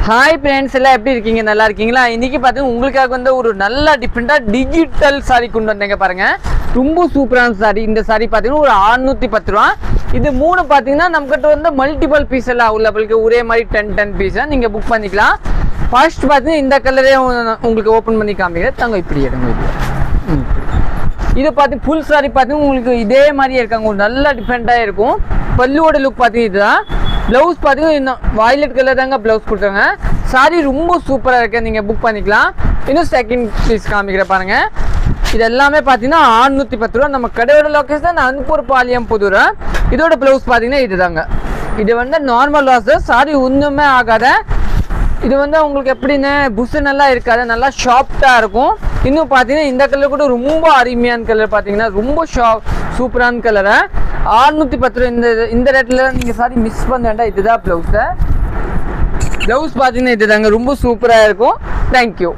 Hi friends, எல்லாம் எப்படி இருக்கீங்க? நல்லா இருக்கீங்களா? இன்னைக்கு பார்த்தீங்கன்னா உங்களுக்காக வந்து ஒரு நல்ல டிஃப்ரெண்டாக டிஜிட்டல் சாரி கொண்டு வந்தேங்க பாருங்க. ரொம்ப சூப்பரான சாரி. இந்த சாரி பார்த்தீங்கன்னா ஒரு 610 ரூபா. இது 3 பார்த்தீங்கன்னா நம்மகிட்ட வந்து மல்டிபிள் பீஸ் எல்லாம் அவைலபிளுக்கு ஒரே மாதிரி 10 பீஸை நீங்கள் புக் பண்ணிக்கலாம். ஃபர்ஸ்ட் பார்த்தீங்கன்னா இந்த கலரே உங்களுக்கு ஓப்பன் பண்ணி காமிக்கிறேன். தாங்க இப்படி எடுங்க. இது பார்த்து ஃபுல் சாரி பார்த்தீங்கன்னா உங்களுக்கு இதே மாதிரியே இருக்காங்க. ஒரு நல்ல டிஃப்ரெண்ட்டாக இருக்கும். பல்லுவோட லுக் பார்த்தீங்கன்னா இதுதான். ப்ளவுஸ் பார்த்தீங்கன்னா இன்னும் வாய்லட் கலர் தாங்க ப்ளவுஸ் கொடுத்தாங்க. சாரி ரொம்ப சூப்பராக இருக்கு. நீங்கள் புக் பண்ணிக்கலாம். இன்னும் செகண்ட் பீஸ் காமிக்கிற பாருங்க. இது எல்லாமே பார்த்தீங்கன்னா 610 ரூபா. நம்ம கடையோட லொக்கேஷன் அனுப்பூர் பாளையம் புதூர். இதோட ப்ளவுஸ் பார்த்தீங்கன்னா இதுதாங்க. இது வந்து நார்மல் வாஷ். சாரி ஒன்றுமே ஆகாத. இது வந்து உங்களுக்கு எப்படின்னு புஷு நல்லா இருக்காது, நல்லா ஷார்ப்டாக இருக்கும். இன்னும் பார்த்தீங்கன்னா இந்த கலர் கூட ரொம்ப அருமையான கலர். பார்த்தீங்கன்னா ரொம்ப சூப்பரான கலரை 610 ரூபா. இந்த ரேட்டில் நீங்கள் சாரி மிஸ் பண்ண வேண்டாம். இதுதான் ப்ளவுஸு. ப்ளவுஸ் பார்த்தீங்கன்னா இதுதாங்க ரொம்ப சூப்பராக இருக்கும். தேங்க்யூ.